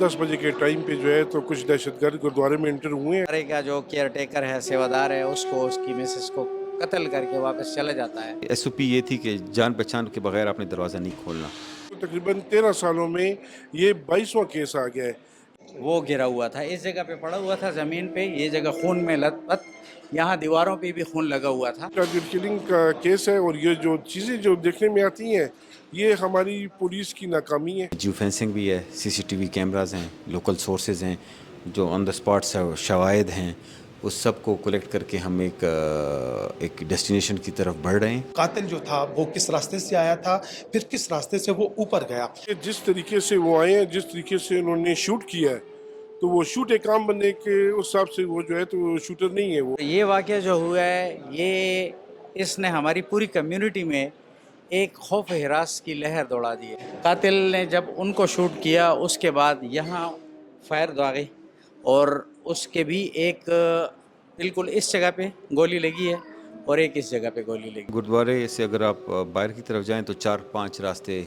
10:15 के टाइम पे जो है तो कुछ दहशतगर्द गुरुद्वारे में एंटर हुए हैं। गुरुद्वारे का जो केयर टेकर है, सेवादार है, उसको उसकी मिसेस को कत्ल करके वापस चला जाता है। SOP ये थी कि जान पहचान के बगैर आपने दरवाज़ा नहीं खोलना। तो तकरीबन 13 सालों में ये 22वां केस आ गया है। वो गिरा हुआ था, इस जगह पे पड़ा हुआ था ज़मीन पे, ये जगह खून में लथपथ, यहाँ दीवारों पे भी खून लगा हुआ था। टारगेट किलिंग का केस है और ये जो चीज़ें जो देखने में आती हैं ये हमारी पुलिस की नाकामी है। जियो फेंसिंग भी है, CCTV कैमराज हैं, लोकल सोर्सेज हैं, जो ऑन द स्पॉट शवाहिद हैं, उस सब को कलेक्ट करके हम एक डेस्टिनेशन की तरफ बढ़ रहे हैं। कातिल जो था वो किस रास्ते से आया था, फिर किस रास्ते से वो ऊपर गया। कि जिस तरीके से वो आए हैं, जिस तरीके से उन्होंने शूट किया है, तो वो शूट एक काम बनने के उस हिसाब से वो जो है तो शूटर नहीं है वो। ये वाक़या जो हुआ है, ये इसने हमारी पूरी कम्युनिटी में एक खौफ हिरास की लहर दौड़ा दी है। कातिल ने जब उनको शूट किया, उसके बाद यहाँ फायर दागे और उसके भी एक बिल्कुल इस जगह पे गोली लगी है और एक इस जगह पे गोली लगी। गुरुद्वारे से अगर आप बाहर की तरफ जाएं तो 4-5 रास्ते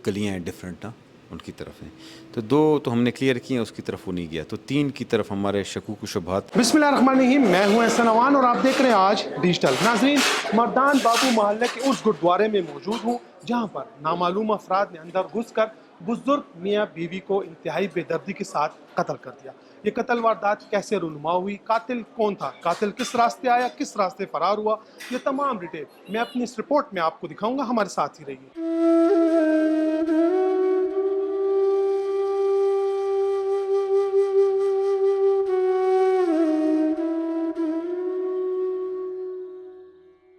गलियां हैं डिफरेंट ना, उनकी तरफ हैं। तो 2 तो हमने क्लियर किए, उसकी तरफ वो नहीं गया, तो 3 की तरफ हमारे शकूक व शुबहात। बिस्मिल्लाहिर्रहमानिर्रहीम, मैं हूं एहसन अवान और आप देख रहे हैं आज डिजिटल। नाज़रीन, मर्दान बाबू मोहल्ले के उस गुरुद्वारे में मौजूद हूं जहां पर नामालूम अफराद ने अंदर घुसकर बुजुर्ग मियाँ बीवी को इंतहाई बेदर्दी के साथ कत्ल कर दिया। ये कत्ल वारदात कैसे रुनुमा हुई, कातिल कौन था, कातिल किस रास्ते आया, किस रास्ते फरार हुआ, ये तमाम डिटेल मैं अपनी इस रिपोर्ट में आपको दिखाऊंगा। हमारे साथ ही रहिए।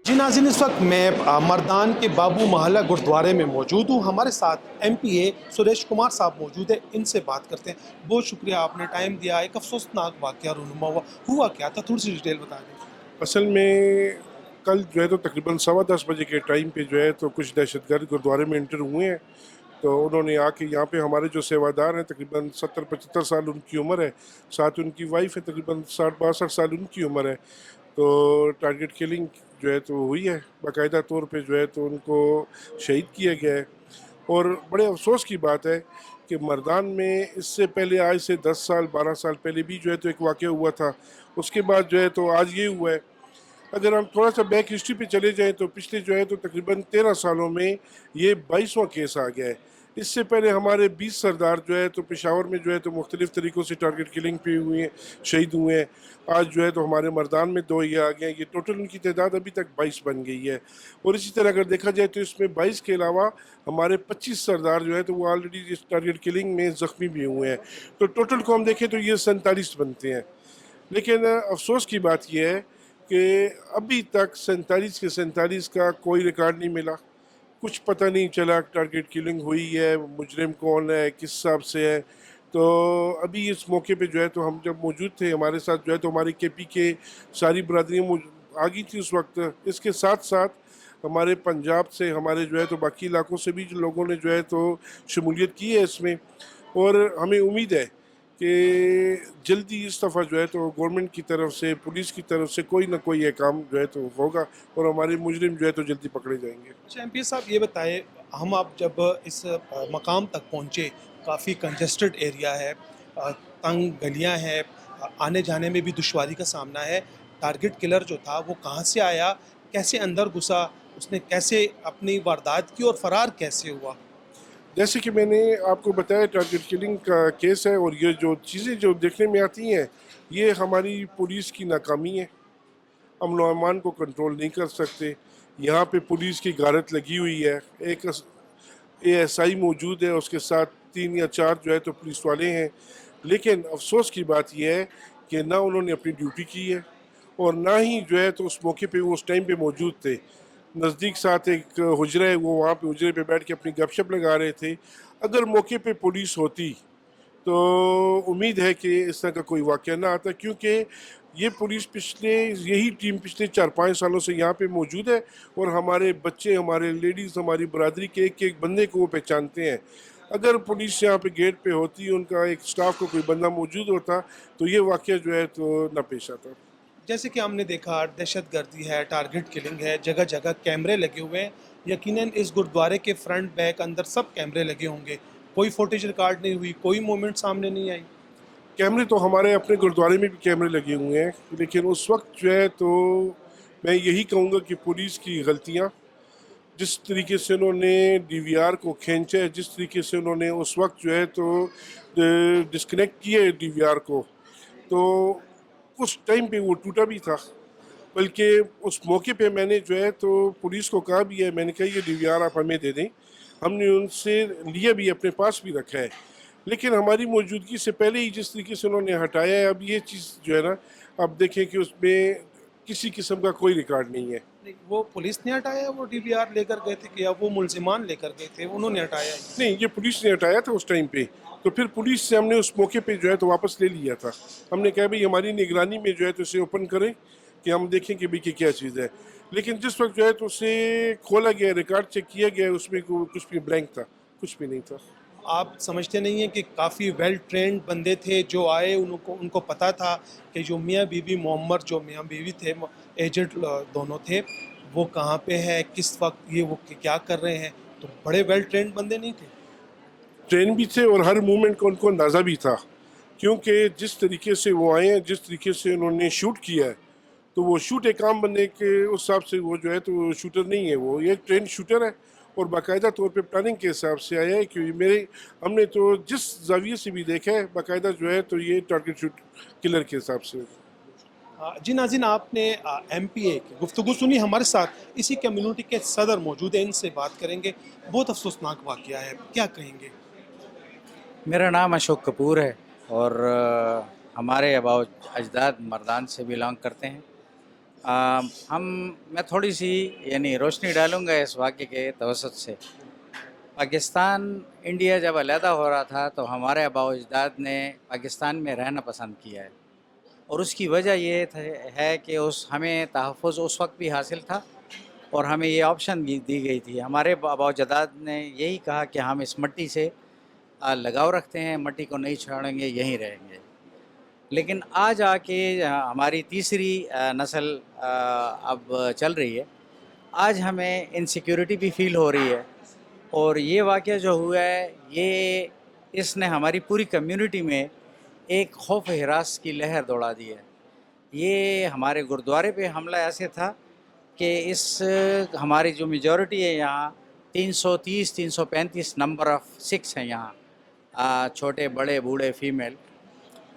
जी नाज़रीन, इस वक्त मैं मर्दान के बाबू मोहल्ला गुरुद्वारे में मौजूद हूँ। हमारे साथ MPA सुरेश कुमार साहब मौजूद है, इनसे बात करते हैं। बहुत शुक्रिया, आपने टाइम दिया। एक अफसोसनाक वाक़या रुनुमा हुआ क्या था, थोड़ी सी डिटेल बता दें। असल में कल जो है तो तकरीबन 10:15 के टाइम पे जो है तो कुछ दहशतगर्द गुरुद्वारे में एंटर हुए हैं। तो उन्होंने आके यहाँ पे हमारे जो सेवादार हैं, तकरीबन 70-75 साल उनकी उम्र है, साथ उनकी वाइफ है, तकरीबन 60-62 साल उनकी उम्र है। तो टारगेट किलिंग जो है तो हुई है, बाकायदा तौर पे जो है तो उनको शहीद किया गया है। और बड़े अफसोस की बात है कि मर्दान में इससे पहले आज से 10 साल 12 साल पहले भी जो है तो एक वाक़या हुआ था, उसके बाद जो है तो आज ये हुआ है। अगर हम थोड़ा सा बैक हिस्ट्री पे चले जाएं तो पिछले जो है तो तकरीबन 13 सालों में ये 22वां केस आ गया है। इससे पहले हमारे 20 सरदार जो है तो पेशावर में जो है तो मुख्तलिफ़ तरीक़ों से टारगेट किलिंग पे हुए हैं, शहीद हुए हैं। आज जो है तो हमारे मर्दान में 2 ये आ गए हैं, ये टोटल उनकी तादाद अभी तक 22 बन गई है। और इसी तरह अगर देखा जाए तो इसमें 22 के अलावा हमारे 25 सरदार जो है तो वो ऑलरेडी इस टारगेट किलिंग में ज़ख्मी भी हुए हैं। तो टोटल को हम देखें तो ये 47 बनते हैं। लेकिन अफसोस की बात यह है कि अभी तक 47 के 47 का कोई रिकॉर्ड नहीं मिला, कुछ पता नहीं चला टारगेट किलिंग हुई है, मुजरिम कौन है, किस हिसाब से है। तो अभी इस मौके पे जो है तो हम जब मौजूद थे, हमारे साथ जो है तो हमारी KP के सारी बरादरियाँ आ गई थी उस वक्त। इसके साथ साथ हमारे पंजाब से, हमारे जो है तो बाकी इलाकों से भी जो लोगों ने जो है तो शमूलियत की है इसमें। और हमें उम्मीद है कि जल्दी इस दफ़ा जो है तो गवर्नमेंट की तरफ से, पुलिस की तरफ से कोई ना कोई ये काम जो है तो होगा और हमारे मुजरिम जो है तो जल्दी पकड़े जाएंगे। अच्छा MPA साहब, ये बताएं, हम आप जब इस मकाम तक पहुँचे, काफ़ी कंजेस्टेड एरिया है, तंग गलियाँ हैं, आने जाने में भी दुश्वारी का सामना है। टारगेट किलर जो था वो कहाँ से आया, कैसे अंदर घुसा, उसने कैसे अपनी वारदात की और फरार कैसे हुआ? जैसे कि मैंने आपको बताया, टारगेट किलिंग का केस है और ये जो चीज़ें जो देखने में आती हैं ये हमारी पुलिस की नाकामी है। अमन व अमान को कंट्रोल नहीं कर सकते। यहाँ पे पुलिस की गारत लगी हुई है, एक ASI मौजूद है, उसके साथ 3 या 4 जो है तो पुलिस वाले हैं। लेकिन अफसोस की बात यह है कि ना उन्होंने अपनी ड्यूटी की है और ना ही जो है तो उस मौके पे वो उस टाइम पे मौजूद थे। नज़दीक साथ एक हुजरा है, वो वहाँ पे हुजरे पे बैठ के अपनी गपशप लगा रहे थे। अगर मौके पे पुलिस होती तो उम्मीद है कि इस तरह का कोई वाक़या ना आता, क्योंकि ये पुलिस यही टीम पिछले 4-5 सालों से यहाँ पे मौजूद है और हमारे बच्चे, हमारे लेडीज़, हमारी बरादरी के एक बंदे को वो पहचानते हैं। अगर पुलिस यहाँ पे गेट पे होती, उनका एक स्टाफ का कोई बंदा मौजूद होता तो ये वाक़या जो है तो ना पेश आता। जैसे कि हमने देखा, दहशत गर्दी है, टारगेट किलिंग है, जगह जगह कैमरे लगे हुए हैं। यकीनन इस गुरुद्वारे के फ्रंट बैक अंदर सब कैमरे लगे होंगे। कोई फुटेज रिकॉर्ड नहीं हुई, कोई मोमेंट सामने नहीं आई। कैमरे तो हमारे अपने गुरुद्वारे में भी कैमरे लगे हुए हैं, लेकिन उस वक्त जो है तो मैं यही कहूँगा कि पुलिस की गलतियाँ, जिस तरीके से उन्होंने डीवीआर को खींचा है, जिस तरीके से उन्होंने उस वक्त जो है तो डिस्कनेक्ट किए डीवीआर को, तो उस टाइम पे वो टूटा भी था। बल्कि उस मौके पे मैंने जो है तो पुलिस को कहा भी है, मैंने कहा ये डीवीआर आप हमें दे दें, हमने उनसे लिया भी, अपने पास भी रखा है, लेकिन हमारी मौजूदगी से पहले ही जिस तरीके से उन्होंने हटाया है, अब ये चीज़ जो है ना, अब देखें कि उसमें किसी किस्म का कोई रिकॉर्ड नहीं है। नहीं, वो पुलिस ने हटाया, वो डीवीआर लेकर गए थे कि या वो मुलजिमान लेकर गए थे, उन्होंने हटाया? नहीं, ये पुलिस ने हटाया था उस टाइम पे, तो फिर पुलिस से हमने उस मौके पे जो है तो वापस ले लिया था। हमने कहा भाई हमारी निगरानी में जो है तो इसे ओपन करें कि हम देखें कि भाई क्या चीज़ है, लेकिन जिस वक्त जो है तो उसे खोला गया, रिकॉर्ड चेक किया गया, उसमें कुछ भी ब्लैंक था, कुछ भी नहीं था। आप समझते नहीं हैं कि काफ़ी वेल ट्रेंड बंदे थे जो आए, उनको पता था कि जो मियाँ बीवी मोहम्मद, जो मियाँ बीवी थे, एजेंट दोनों थे, वो कहाँ पे है, किस वक्त ये वो क्या कर रहे हैं, तो बड़े वेल ट्रेंड बंदे नहीं थे? ट्रेन भी थे और हर मूवमेंट का उनको अंदाज़ा भी था, क्योंकि जिस तरीके से वो आए हैं, जिस तरीके से उन्होंने शूट किया है, तो वो शूट एक आम बनने के उस हिसाब से वो जो है तो वो शूटर नहीं है, वो ये ट्रेन शूटर है और बाकायदा तौर पे प्लानिंग के हिसाब से आया है। क्योंकि हमने तो जिस जाविये से भी देखा है, बाकायदा जो है तो ये टारगेट शूट किलर के हिसाब से। जी नाज़रीन, आपने MPA की गुफ्तगू सुनी। हमारे साथ इसी कम्युनिटी के सदर मौजूद हैं, इनसे बात करेंगे। बहुत अफसोसनाक वाक़या है, क्या कहेंगे? मेरा नाम अशोक कपूर है और हमारे आबाओ अजदाद मर्दान से बिलोंग करते हैं। मैं थोड़ी सी यानी रोशनी डालूँगा इस वाक़े के तवसत से। पाकिस्तान इंडिया जब अलहदा हो रहा था तो हमारे आबाओ अजदाद ने पाकिस्तान में रहना पसंद किया है, और उसकी वजह ये है कि हमें तहफ़्फ़ुज़ उस वक्त भी हासिल था और हमें ये ऑप्शन भी दी गई थी। हमारे आबाओ अजदाद ने यही कहा कि हम इस मिट्टी से लगाव रखते हैं, मिट्टी को नहीं छोड़ेंगे, यहीं रहेंगे। लेकिन आज आके हमारी तीसरी नस्ल अब चल रही है, आज हमें इनसिक्योरिटी भी फ़ील हो रही है, और ये वाक़या जो हुआ है इसने हमारी पूरी कम्युनिटी में एक खौफ हिरास की लहर दौड़ा दी है। ये हमारे गुरुद्वारे पे हमला ऐसे था कि हमारी जो मेजॉरिटी है यहाँ 330 335 नंबर ऑफ़ सिख्स हैं यहाँ, छोटे बड़े बूढ़े फ़ीमेल,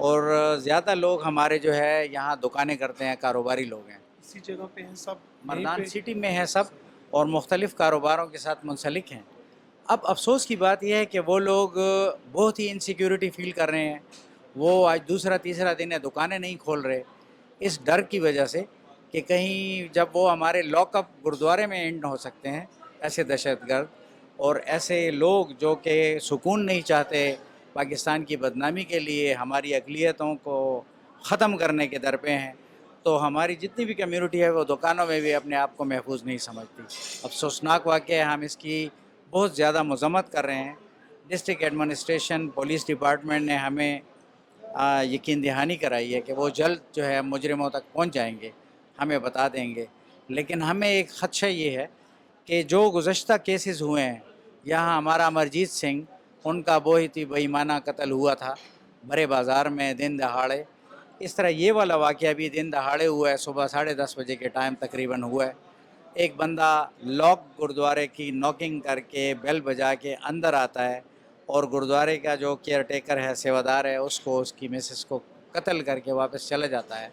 और ज़्यादा लोग हमारे जो है यहाँ दुकानें करते हैं, कारोबारी लोग हैं। इसी जगह पे हैं सब, मर्दान सिटी में है सब, और मुख्तलिफ़ कारोबारों के साथ मुंसलिक हैं। अब अफ़सोस की बात यह है कि वो लोग बहुत ही इनसिक्योरिटी फ़ील कर रहे हैं। वो आज दूसरा तीसरा दिन है, दुकानें नहीं खोल रहे, इस डर की वजह से कि कहीं जब वो हमारे लॉकअप गुरुद्वारे में एंड हो सकते हैं ऐसे दहशतगर्द और ऐसे लोग जो कि सुकून नहीं चाहते, पाकिस्तान की बदनामी के लिए हमारी अक़लियतों को ख़त्म करने के दर पे हैं, तो हमारी जितनी भी कम्युनिटी है वो दुकानों में भी अपने आप को महफूज नहीं समझती। अफसोसनाक वाक़या है, हम इसकी बहुत ज़्यादा मज़म्मत कर रहे हैं। डिस्ट्रिक्ट एडमिनिस्ट्रेशन, पुलिस डिपार्टमेंट ने हमें यकीन दहानी कराई है कि वो जल्द जो है मुजरिमों तक पहुंच जाएंगे, हमें बता देंगे। लेकिन हमें एक ख़दशा ये है कि जो गुज़श्ता केसेस हुए हैं, यहाँ हमारा अमरजीत सिंह, उनका बहुत ही बेईमाना कत्ल हुआ था बड़े बाज़ार में दिन दहाड़े। इस तरह ये वाला वाक़या भी दिन दहाड़े हुआ है, सुबह 10:30 बजे के टाइम तकरीबन हुआ है। एक बंदा लॉक गुरुद्वारे की नॉकिंग करके बेल बजा के अंदर आता है और गुरुद्वारे का जो केयर टेकर है, सेवादार है, उसको उसकी मिसेस को कत्ल करके वापस चला जाता है।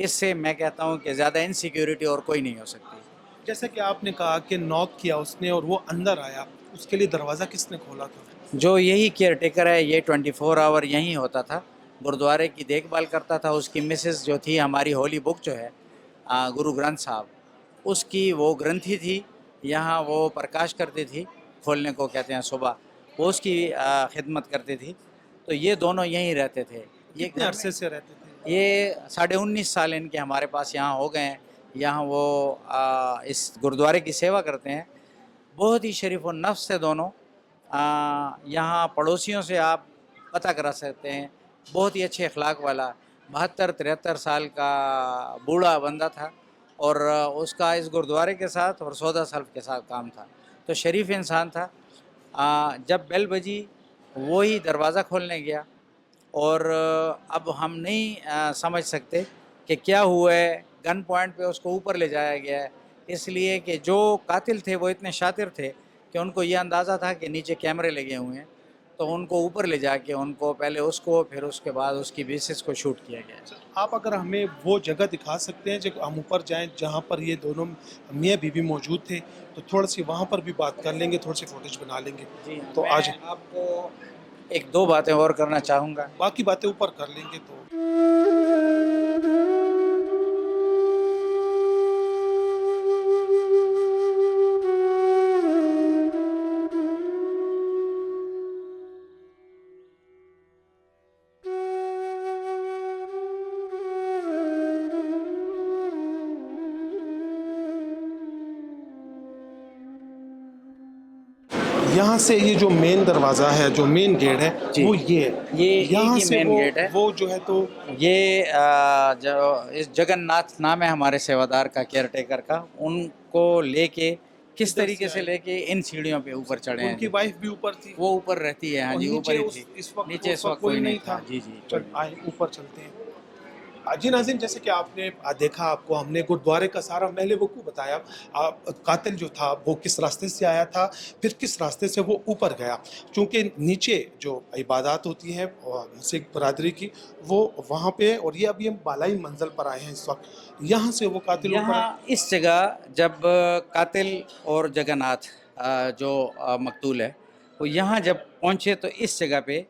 इससे मैं कहता हूँ कि ज़्यादा इनसिक्योरिटी और कोई नहीं हो सकती। जैसे कि आपने कहा कि नॉक किया उसने और वो अंदर आया, उसके लिए दरवाज़ा किसने खोला था? जो यही केयर टेकर है, ये 24 आवर यहीं होता था, गुरुद्वारे की देखभाल करता था। उसकी मिसेस जो थी, हमारी होली बुक जो है गुरु ग्रंथ साहब, उसकी वो ग्रंथी थी, यहाँ वो प्रकाश करती थी, खोलने को कहते हैं सुबह, वो उसकी खिदमत करती थी। तो ये दोनों यहीं रहते थे। ये कितने अरसे से रहते थे? ये 19.5 साल इनके हमारे पास यहाँ हो गए हैं। यहाँ वो इस गुरुद्वारे की सेवा करते हैं। बहुत ही शरीफ और नफ्स से दोनों। यहाँ पड़ोसियों से आप पता करा सकते हैं, बहुत ही अच्छे अखलाक वाला 72-73 साल का बूढ़ा बंदा था, और उसका इस गुरुद्वारे के साथ और 14 सल्फ़ के साथ काम था, तो शरीफ इंसान था। जब बेल बजी वही दरवाज़ा खोलने गया और अब हम नहीं समझ सकते कि क्या हुआ है। गन पॉइंट पे उसको ऊपर ले जाया गया है, इसलिए कि जो कातिल थे वो इतने शातिर थे कि उनको ये अंदाज़ा था कि नीचे कैमरे लगे हुए हैं, तो उनको ऊपर ले जाके उनको पहले उसको फिर उसके बाद उसकी बेसिस को शूट किया गया। आप अगर हमें वो जगह दिखा सकते हैं जब हम ऊपर जाएं जहाँ पर ये दोनों मियाँ बीवी मौजूद थे, तो थोड़ा सी वहाँ पर भी बात कर लेंगे, थोड़ी सी फुटेज बना लेंगे। जी तो मैं आज आपको एक दो बातें और करना चाहूँगा। बाकी बातें ऊपर कर लेंगे। तो यहाँ से ये जो मेन दरवाज़ा है, जो मेन गेट है, जी। वो ये है। ये एक यहाँ ही से मेन गेट है। वो जो है तो ये जो इस जगन्नाथ नाम है हमारे सेवादार का, केयर टेकर का, उनको लेके किस इधर तरीके से से आए। लेके इन सीढ़ियों पे ऊपर चढ़े हैं। उनकी वाइफ भी ऊपर थी वो ऊपर रहती है, हाँ और जी, नीचे ऊपर ही उस थी। इस वक्त नीचे उस वक्त कोई नहीं था। जी जी। चल आए ऊपर चलते हैं। जी नाज़रीन, जैसे कि आपने देखा, आपको हमने गुरुद्वारे का सारा महल वकूफ़ बताया। कातिल जो था वो किस रास्ते से आया था, फिर किस रास्ते से वो ऊपर गया। क्योंकि नीचे जो इबादत होती है सिख बरादरी की, वो वहाँ पे, और ये अभी हम बालाई मंजिल पर आए हैं इस वक्त। यहाँ से वो कातिल ऊपर यहाँ इस जगह जब कातिल और जगन्नाथ जो मकतूल है, वो यहाँ जब पहुँचे तो इस जगह पे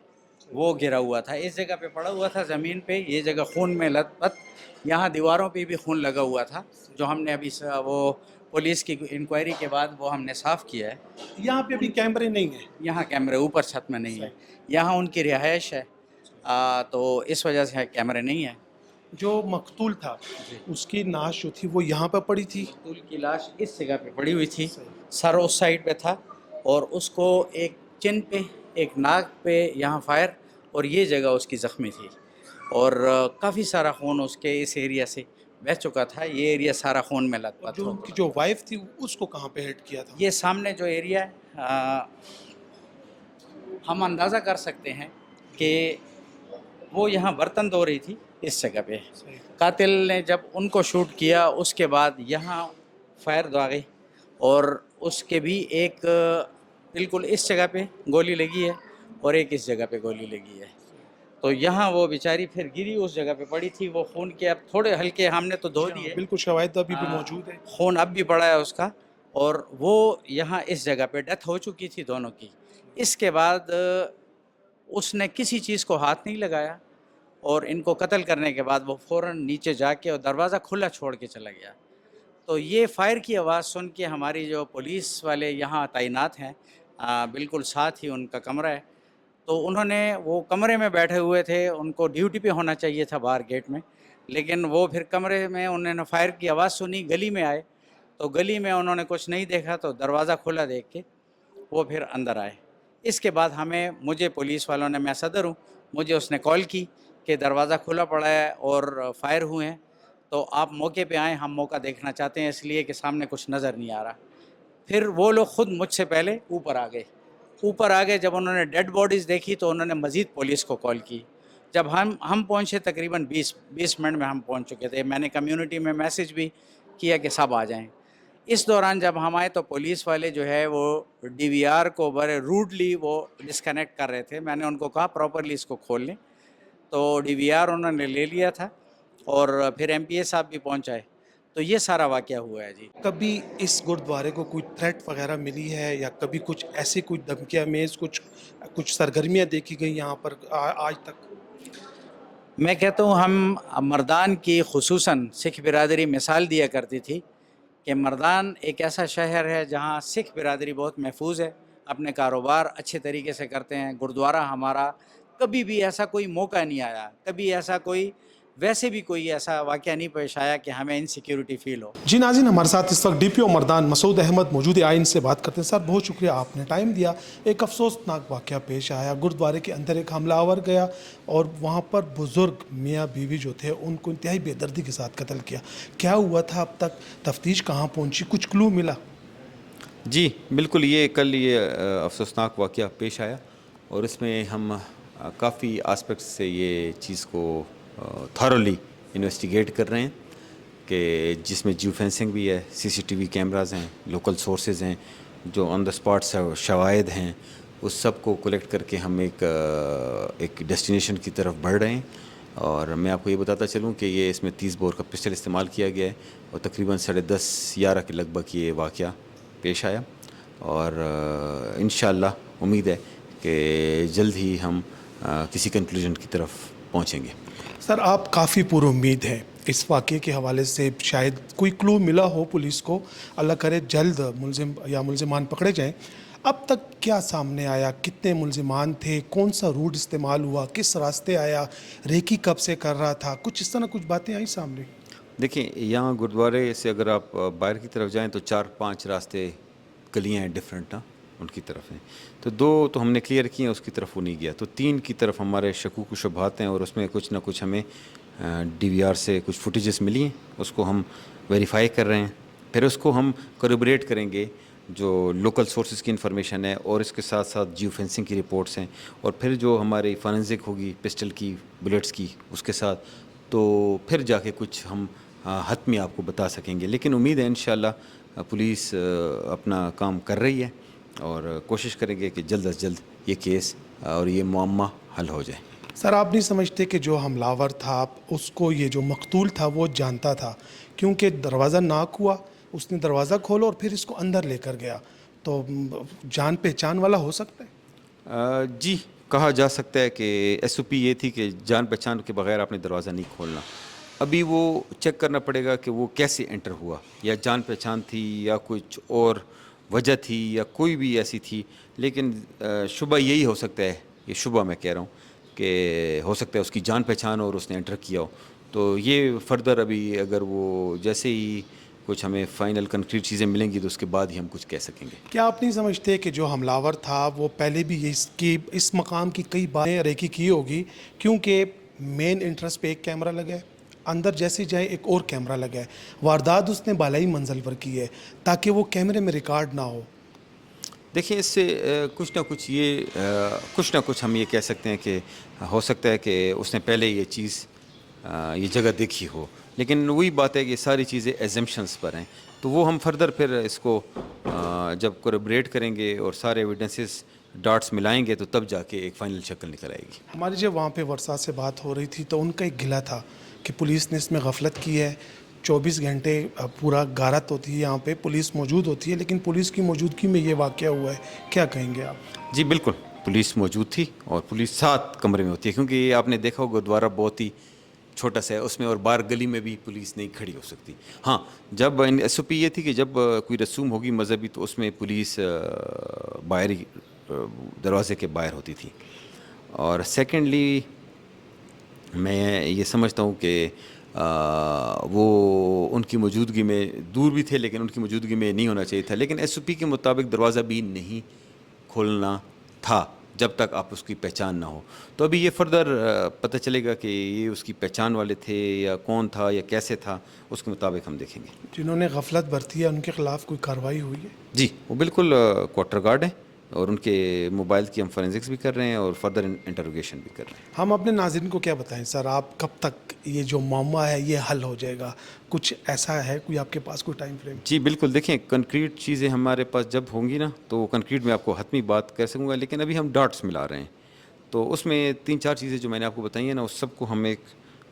वो गिरा हुआ था, इस जगह पे पड़ा हुआ था ज़मीन पे। ये जगह खून में लथपथ, यहाँ दीवारों पे भी खून लगा हुआ था, जो हमने अभी वो पुलिस की इंक्वायरी के बाद वो हमने साफ़ किया है। यहाँ पे भी कैमरे नहीं है। यहाँ कैमरे ऊपर छत में नहीं है, यहाँ उनकी रिहाइश है, तो इस वजह से कैमरे नहीं है। जो मकतूल था उसकी नाश जो थी वो यहाँ पर पड़ी थी। मकतूल की लाश इस जगह पे पड़ी हुई थी, सर उस साइड पे था और उसको एक चिन पे, एक नाक पे यहाँ फायर, और ये जगह उसकी ज़ख्मी थी और काफ़ी सारा खून उसके इस एरिया से बह चुका था। ये एरिया सारा खून में लथपथ जो हो। उनकी जो वाइफ थी उसको कहाँ पे हिट किया था? ये सामने जो एरिया है, हम अंदाज़ा कर सकते हैं कि वो यहाँ बर्तन धो रही थी इस जगह पे। कातिल ने जब उनको शूट किया उसके बाद यहाँ फायर दागे और उसके भी एक बिल्कुल इस जगह पे गोली लगी है और एक इस जगह पे गोली लगी है। तो यहाँ वो बेचारी फिर गिरी, उस जगह पे पड़ी थी। वो खून के अब थोड़े हल्के हमने तो धो दिए, बिल्कुल शवाहिद अभी भी मौजूद है। खून अब भी पड़ा है उसका, और वो यहाँ इस जगह पे डेथ हो चुकी थी दोनों की। इसके बाद उसने किसी चीज़ को हाथ नहीं लगाया और इनको कत्ल करने के बाद वो फ़ौरन नीचे जाके और दरवाज़ा खुला छोड़ के चला गया। तो ये फायर की आवाज़ सुन के हमारी जो पुलिस वाले यहाँ तैनात हैं, बिल्कुल साथ ही उनका कमरा है, तो उन्होंने, वो कमरे में बैठे हुए थे, उनको ड्यूटी पे होना चाहिए था बाहर गेट में, लेकिन वो फिर कमरे में उन्होंने फायर की आवाज़ सुनी, गली में आए, तो गली में उन्होंने कुछ नहीं देखा, तो दरवाज़ा खुला देख के वो फिर अंदर आए। इसके बाद मुझे पुलिस वालों ने, मैं सदर हूँ, मुझे उसने कॉल की कि दरवाज़ा खुला पड़ा है और फायर हुए हैं, तो आप मौके पे आएँ, हम मौका देखना चाहते हैं, इसलिए कि सामने कुछ नज़र नहीं आ रहा। फिर वो लोग ख़ुद मुझसे पहले ऊपर आ गए। जब उन्होंने डेड बॉडीज़ देखी तो उन्होंने मज़ीद पुलिस को कॉल की। जब हम पहुँचे तकरीबन 20 मिनट में हम पहुँच चुके थे। मैंने कम्युनिटी में मैसेज भी किया कि सब आ जाएं। इस दौरान जब हम आए तो पुलिस वाले जो है वो DVR को बड़े रूडली वो डिस्कनेक्ट कर रहे थे। मैंने उनको कहा प्रॉपरली इसको खोल लें, तो DVR उन्होंने ले लिया था और फिर MPA साहब भी पहुँचाए। तो ये सारा वाक़या हुआ है जी। कभी इस गुरुद्वारे को कोई थ्रेट वगैरह मिली है या कभी कुछ ऐसी कुछ धमकियाँ मेज़ कुछ सरगर्मियाँ देखी गई यहाँ पर आज तक? मैं कहता हूँ हम मर्दान की खुसूसन सिख बिरादरी मिसाल दिया करती थी कि मर्दान एक ऐसा शहर है जहाँ सिख बिरादरी बहुत महफूज है, अपने कारोबार अच्छे तरीके से करते हैं। गुरुद्वारा हमारा कभी भी ऐसा कोई मौका नहीं आया, कभी ऐसा कोई वैसे भी कोई ऐसा वाक़या नहीं पेश आया कि हमें इनसिक्योरिटी फ़ील हो। जी नाज़रीन, हमारे साथ इस वक्त DPO मर्दान मसूद अहमद मौजूद है। आइन से बात करते हैं। सर, बहुत शुक्रिया, आपने टाइम दिया। एक अफसोसनाक वाक़या पेश आया, गुरुद्वारे के अंदर एक हमलावर गया और वहाँ पर बुज़ुर्ग मियाँ बीवी जो थे उनको इंतहाई बेदर्दी के साथ कत्ल किया। क्या हुआ था, अब तक तफ्तीश कहाँ पहुँची, कुछ क्लू मिला? जी बिल्कुल, ये कल ये अफसोसनाक वाक़या पेश आया اور اس میں ہم کافی آسپیکٹس سے یہ چیز کو تھارلی انویسٹیگیٹ کر رہے ہیں کہ جس میں جیو فینسنگ بھی ہے, سی سی ٹی وی کیمراز ہیں, لوکل سورسز ہیں, جو آن دا اسپاٹ شواہد ہیں, اس سب کو کلیکٹ کر کے ہم ایک ڈیسٹینیشن کی طرف بڑھ رہے ہیں. اور میں آپ کو یہ بتاتا چلوں کہ یہ اس میں 30 بور کا پسٹل استعمال کیا گیا ہے اور تقریباً 10:30-11 کے لگ بھگ یہ واقعہ پیش آیا. اور انشاءاللہ امید ہے کہ جلد ہی ہم کسی کنکلوژن کی طرف پہنچیں گے. سر آپ کافی پر امید ہیں اس واقعے کے حوالے سے, شاید کوئی کلو ملا ہو پولیس کو, اللہ کرے جلد ملزم یا ملزمان پکڑے جائیں. اب تک کیا سامنے آیا, کتنے ملزمان تھے, کون سا روٹ استعمال ہوا, کس راستے آیا, ریکی کب سے کر رہا تھا, کچھ اس طرح کچھ باتیں آئیں سامنے؟ دیکھیں یہاں گرودوارے سے اگر آپ باہر کی طرف جائیں تو 4-5 راستے گلیاں ہیں ڈفرینٹ نا, ان کی طرف ہیں. تو 2 تو ہم نے کلیئر کیے ہیں, اس کی طرف وہ نہیں گیا. تو 3 کی طرف ہمارے شکوک و شبہات ہیں اور اس میں کچھ نہ کچھ ہمیں ڈی وی آر سے کچھ فوٹیجز ملی ہیں, اس کو ہم ویریفائی کر رہے ہیں. پھر اس کو ہم کوریبوریٹ کریں گے جو لوکل سورسز کی انفارمیشن ہے اور اس کے ساتھ ساتھ جیو فینسنگ کی رپورٹس ہیں, اور پھر جو ہماری فارنزک ہوگی پسٹل کی, بلیٹس کی, اس کے ساتھ, تو پھر جا کے کچھ ہم حتمی آپ کو بتا سکیں گے. لیکن امید ہے انشاءاللہ پولیس اپنا کام کر رہی ہے اور کوشش کریں گے کہ جلد از جلد یہ کیس اور یہ معمہ حل ہو جائے. سر آپ نہیں سمجھتے کہ جو حملہ آور تھا اس کو یہ جو مقتول تھا وہ جانتا تھا, کیونکہ دروازہ ناک ہوا, اس نے دروازہ کھولا اور پھر اس کو اندر لے کر گیا, تو جان پہچان والا ہو سکتا ہے؟ جی کہا جا سکتا ہے کہ ایس او پی یہ تھی کہ جان پہچان کے بغیر آپ نے دروازہ نہیں کھولنا. ابھی وہ چیک کرنا پڑے گا کہ وہ کیسے انٹر ہوا, یا جان پہچان تھی یا کچھ اور وجہ تھی یا کوئی بھی ایسی تھی. لیکن شبہ یہی ہو سکتا ہے, یہ شبہ میں کہہ رہا ہوں کہ ہو سکتا ہے اس کی جان پہچان اور اس نے انٹر کیا ہو. تو یہ فردر ابھی اگر وہ جیسے ہی کچھ ہمیں فائنل کنکریٹ چیزیں ملیں گی تو اس کے بعد ہی ہم کچھ کہہ سکیں گے. کیا آپ نہیں سمجھتے کہ جو حملہ آور تھا وہ پہلے بھی اس مقام کی کئی باریں ریکی کی ہوگی, کیونکہ مین انٹرسٹ پہ ایک کیمرہ لگا ہے, اندر جیسے جائے ایک اور کیمرہ لگا ہے, واردات اس نے بالائی منزل پر کی ہے تاکہ وہ کیمرے میں ریکارڈ نہ ہو. دیکھیں اس سے کچھ نہ کچھ ہم یہ کہہ سکتے ہیں کہ ہو سکتا ہے کہ اس نے پہلے یہ چیز یہ جگہ دیکھی ہو, لیکن وہی بات ہے کہ ساری چیزیں ایزمپشنز پر ہیں. تو وہ ہم فردر پھر اس کو جب کوریبوریٹ کریں گے اور سارے ایویڈنسز ڈاٹس ملائیں گے تو تب جا کے ایک فائنل شکل نکل آئے گی. ہماری جب وہاں پہ ورثا سے بات ہو رہی تھی تو ان کا ایک گلہ تھا کہ پولیس نے اس میں غفلت کی ہے. 24 گھنٹے پورا غارت ہوتی ہے یہاں پہ, پولیس موجود ہوتی ہے, لیکن پولیس کی موجودگی میں یہ واقعہ ہوا ہے, کیا کہیں گے آپ؟ جی بالکل, پولیس موجود تھی اور پولیس 7 کمرے میں ہوتی ہے, کیونکہ یہ آپ نے دیکھا ہو گرودوارہ بہت ہی چھوٹا سا ہے, اس میں اور باہر گلی میں بھی پولیس نہیں کھڑی ہو سکتی. ہاں جب ایس او پی یہ تھی کہ جب کوئی رسوم ہوگی مذہبی تو اس میں پولیس باہر ہی دروازے کے باہر ہوتی تھی. اور سیکنڈلی میں یہ سمجھتا ہوں کہ وہ ان کی موجودگی میں دور بھی تھے, لیکن ان کی موجودگی میں نہیں ہونا چاہیے تھا. لیکن ایس او پی کے مطابق دروازہ بھی نہیں کھولنا تھا جب تک آپ اس کی پہچان نہ ہو. تو ابھی یہ فردر پتہ چلے گا کہ یہ اس کی پہچان والے تھے یا کون تھا یا کیسے تھا, اس کے مطابق ہم دیکھیں گے. جنہوں نے غفلت برتی ہے ان کے خلاف کوئی کارروائی ہوئی ہے؟ جی وہ بالکل کوارٹر گارڈ ہیں اور ان کے موبائل کی ہم فورینزکس بھی کر رہے ہیں اور فردر انٹروگیشن بھی کر رہے ہیں. ہم اپنے ناظرین کو کیا بتائیں سر, آپ کب تک یہ جو معمہ ہے یہ حل ہو جائے گا, کچھ ایسا ہے کوئی آپ کے پاس کوئی ٹائم فریم؟ جی بالکل, دیکھیں کنکریٹ چیزیں ہمارے پاس جب ہوں گی نا تو کنکریٹ میں آپ کو حتمی بات کر سکوں گا, لیکن ابھی ہم ڈاٹس ملا رہے ہیں. تو اس میں 3-4 چیزیں جو میں نے آپ کو بتائی ہیں نا, اس سب کو ہم ایک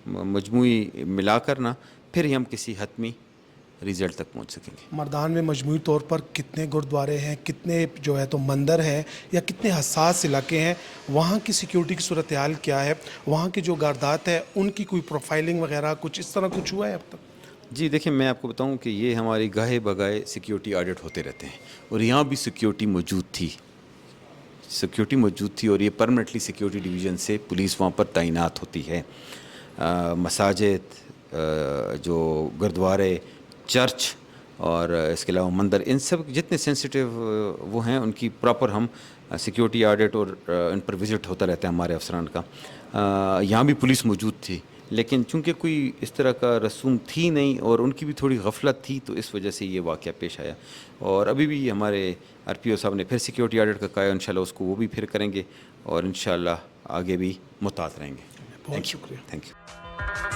مجموعی ملا کر نا پھر ہی ہم کسی حتمی ریزلٹ تک پہنچ سکیں گے. مردان میں مجموعی طور پر کتنے گرودوارے ہیں, کتنے جو ہے تو مندر ہیں, یا کتنے حساس علاقے ہیں, وہاں کی سیکیورٹی کی صورتحال کیا ہے, وہاں کے جو واردات ہیں ان کی کوئی پروفائلنگ وغیرہ کچھ اس طرح کچھ ہوا ہے اب تک؟ جی دیکھیں میں آپ کو بتاؤں کہ یہ ہماری گاہے بگائے سیکیورٹی آڈٹ ہوتے رہتے ہیں اور یہاں بھی سیکیورٹی موجود تھی اور یہ پرمنٹلی سیکیورٹی ڈویژن سے پولیس وہاں پر تعینات ہوتی ہے. مساجد, جو گردوارے, چرچ اور اس کے علاوہ مندر, ان سب جتنے سینسٹیو وہ ہیں ان کی پراپر ہم سیکیورٹی آڈٹ اور ان پر وزٹ ہوتا رہتا ہے ہمارے افسران کا. یہاں بھی پولیس موجود تھی, لیکن چونکہ کوئی اس طرح کا رسوم تھی نہیں اور ان کی بھی تھوڑی غفلت تھی تو اس وجہ سے یہ واقعہ پیش آیا. اور ابھی بھی ہمارے آر پی او صاحب نے پھر سیکیورٹی آڈٹ کا کہا ہے, انشاءاللہ اس کو وہ بھی پھر کریں گے اور انشاءاللہ آگے بھی محتاط رہیں گے. بہت شکریہ. Thank you.